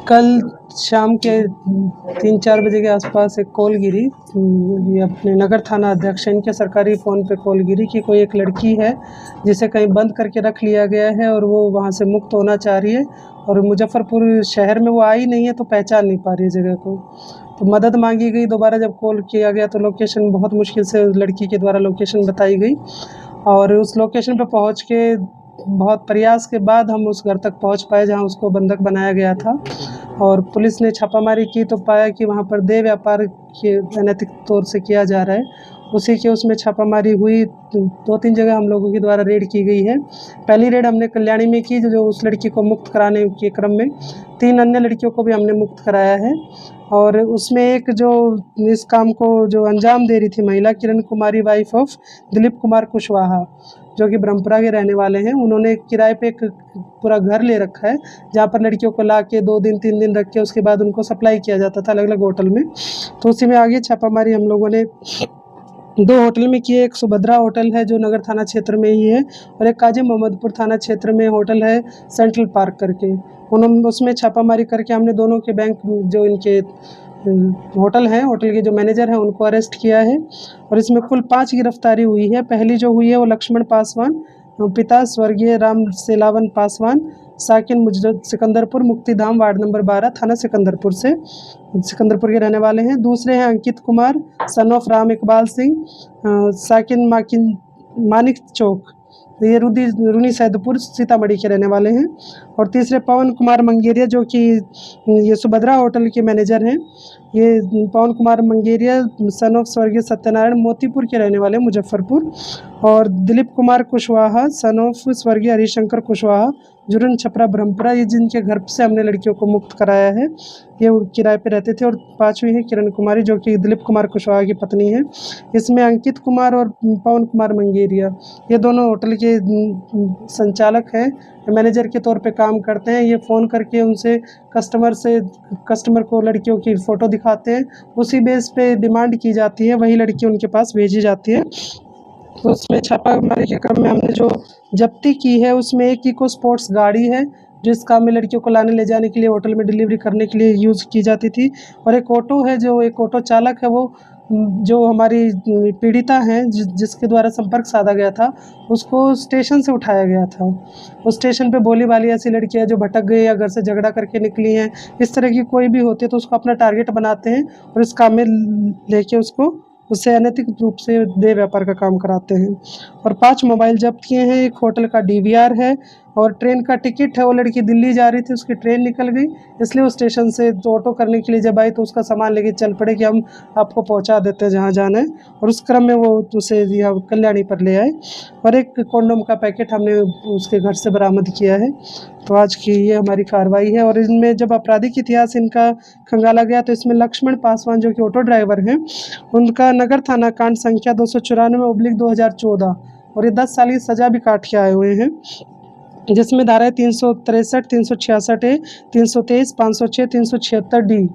कल शाम के 3-4 बजे के आसपास एक कॉल गिरी। ये अपने नगर थाना अध्यक्ष इनके सरकारी फ़ोन पे कॉल गिरी कि कोई एक लड़की है जिसे कहीं बंद करके रख लिया गया है और वो वहाँ से मुक्त होना चाह रही है और मुजफ्फरपुर शहर में वो आई नहीं है, तो पहचान नहीं पा रही है जगह को। तो मदद मांगी गई। दोबारा जब कॉल किया गया तो लोकेशन बहुत मुश्किल से लड़की के द्वारा लोकेशन बताई गई और उस लोकेशन पे पहुँच के बहुत प्रयास के बाद हम उस घर तक पहुंच पाए जहां उसको बंधक बनाया गया था। और पुलिस ने छापामारी की तो पाया कि वहां पर देह व्यापार के अनैतिक तौर से किया जा रहा है। उसी के उसमें छापामारी हुई। 2-3 जगह हम लोगों के द्वारा रेड की गई है। पहली रेड हमने कल्याणी में की, जो उस लड़की को मुक्त कराने के क्रम में 3 अन्य लड़कियों को भी हमने मुक्त कराया है। और उसमें एक जो इस काम को जो अंजाम दे रही थी महिला, किरण कुमारी, वाइफ ऑफ दिलीप कुमार कुशवाहा, जो कि ब्रह्मपुरा के रहने वाले हैं। उन्होंने किराए पे एक पूरा घर ले रखा है जहाँ पर लड़कियों को ला के 2 दिन 3 दिन रख के उसके बाद उनको सप्लाई किया जाता था अलग-अलग होटल में। तो उसी में आगे छापामारी हम लोगों ने 2 होटल में किए। एक सुभद्रा होटल है जो नगर थाना क्षेत्र में ही है और एक काजी मोहम्मदपुर थाना क्षेत्र में होटल है सेंट्रल पार्क करके। उन्होंने उसमें छापामारी करके हमने दोनों के बैंक जो इनके होटल हैं, होटल के जो मैनेजर हैं उनको अरेस्ट किया है और इसमें कुल 5 गिरफ्तारी हुई है। पहली जो हुई है वो लक्ष्मण पासवान, पिता स्वर्गीय राम सेलावन पासवान, साकिन मुजरत सिकंदरपुर, मुक्तिधाम, वार्ड नंबर 12, थाना सिकंदरपुर के रहने वाले हैं। दूसरे हैं अंकित कुमार, सन ऑफ राम इकबाल सिंह, साकिन मानिक चौक, ये रूनी सैदपुर, सीतामढ़ी के रहने वाले हैं। और तीसरे पवन कुमार मंगेरिया, जो कि ये सुभद्रा होटल के मैनेजर हैं। ये पवन कुमार मंगेरिया सन ऑफ स्वर्गीय सत्यनारायण, मोतीपुर के रहने वाले, मुजफ्फरपुर। और दिलीप कुमार कुशवाहा सन ऑफ स्वर्गीय हरिशंकर कुशवाहा, जुर्न छपरा, ब्रह्मपुरा, ये जिनके घर से हमने लड़कियों को मुक्त कराया है। ये किराए पे रहते थे। और 5वीं है किरण कुमारी, जो कि दिलीप कुमार कुशवाहा की पत्नी है। इसमें अंकित कुमार और पवन कुमार मंगेरिया, ये दोनों होटल के संचालक हैं, मैनेजर के तौर पे काम करते हैं। ये फ़ोन करके उनसे कस्टमर को लड़कियों की फ़ोटो दिखाते हैं, उसी बेस पे डिमांड की जाती है, वही लड़की उनके पास भेजी जाती है। तो उसमें छापामारी के क्रम में हमने जो जब्ती की है उसमें एक इको स्पोर्ट्स गाड़ी है, जिस काम में लड़कियों को लाने ले जाने के लिए होटल में डिलीवरी करने के लिए यूज़ की जाती थी। और एक ऑटो है, जो एक ऑटो चालक है, वो जो हमारी पीड़िता हैं जिसके द्वारा संपर्क साधा गया था, उसको स्टेशन से उठाया गया था। उस स्टेशन पे भोली भाली ऐसी लड़कियाँ जो भटक गई या घर से झगड़ा करके निकली हैं, इस तरह की कोई भी होती है तो उसको अपना टारगेट बनाते हैं और इस काम में लेके उससे अनैतिक रूप से देह व्यापार का काम कराते हैं। और 5 मोबाइल जब्त किए हैं। एक होटल का डीवीआर है और ट्रेन का टिकट है। वो लड़की दिल्ली जा रही थी, उसकी ट्रेन निकल गई, इसलिए वो स्टेशन से ऑटो करने के लिए जब आई तो उसका सामान लेके चल पड़े कि हम आपको पहुंचा देते हैं जहाँ जाना है। और उस क्रम में वो उसे यहाँ कल्याणी पर ले आए। और एक कॉन्डोम का पैकेट हमने उसके घर से बरामद किया है। तो आज की ये हमारी कार्रवाई है। और इनमें जब आपराधिक इतिहास इनका खंगाला गया तो इसमें लक्ष्मण पासवान, जो कि ऑटो ड्राइवर हैं, उनका नगर थाना कांड संख्या 294/2014 और ये 10 साल की सज़ा भी काट के आए हुए हैं, जिसमें धाराएँ 363, 366 ए, 323, 506, 376 डी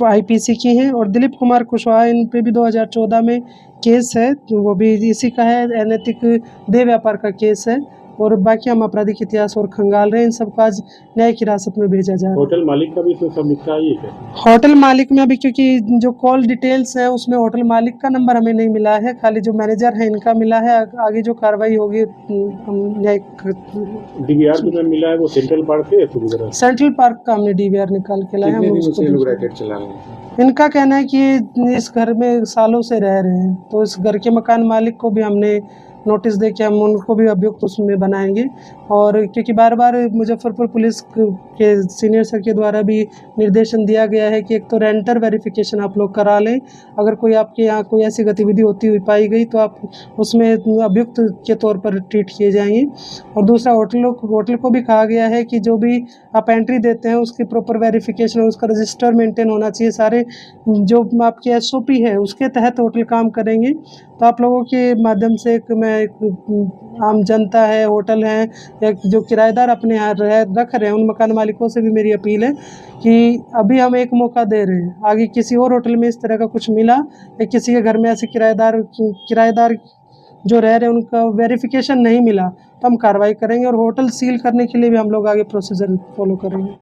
आईपीसी की हैं। और दिलीप कुमार कुशवाहा, इन पे भी 2014 में केस है, तो वो भी इसी का है, अनैतिक देह व्यापार का केस है। और बाकी हम आपराधिक इतिहास और खंगाल रहे हैं। इन सबको आज न्यायिक हिरासत में भेजा जा रहा है। होटल मालिक का भी इसमें सब लिखा है क्या? होटल मालिक में अभी, क्योंकि जो कॉल डिटेल्स है उसमें होटल मालिक का नंबर हमें नहीं मिला है, खाली जो मैनेजर है इनका मिला है। आगे जो कार्रवाई होगी हम न्यायिक। डीवीआर जो मिला है वो सेंट्रल पार्क है या सुभद्रा? सेंट्रल पार्क का हमने डीवीआर निकाल के लाए हैं। इनका कहना है कि इस घर में सालों से रह रहे हैं, तो इस घर के मकान मालिक को भी हमने नोटिस दे के हम उनको भी अभियुक्त उसमें बनाएंगे। और क्योंकि बार-बार मुजफ्फरपुर पुलिस के सीनियर सर के द्वारा भी निर्देशन दिया गया है कि एक तो रेंटर वेरिफिकेशन आप लोग करा लें, अगर कोई आपके यहाँ कोई ऐसी गतिविधि होती हुई पाई गई तो आप उसमें अभियुक्त के तौर पर ट्रीट किए जाएंगे। और दूसरा, होटल को भी कहा गया है कि जो भी आप एंट्री देते हैं उसकी प्रॉपर वेरिफिकेशन, उसका रजिस्टर मेंटेन होना चाहिए। सारे जो आपकी एसओपी है उसके तहत होटल काम करेंगे। तो आप लोगों के माध्यम से एक आम जनता है, होटल है, या जो किराएदार अपने यहाँ रख रहे हैं, उन मकान मालिकों से भी मेरी अपील है कि अभी हम एक मौका दे रहे हैं, आगे किसी और होटल में इस तरह का कुछ मिला या किसी के घर में ऐसे किराएदार जो रह रहे हैं उनका वेरिफिकेशन नहीं मिला तो हम कार्रवाई करेंगे। और होटल सील करने के लिए भी हम लोग आगे प्रोसीजर फॉलो करेंगे।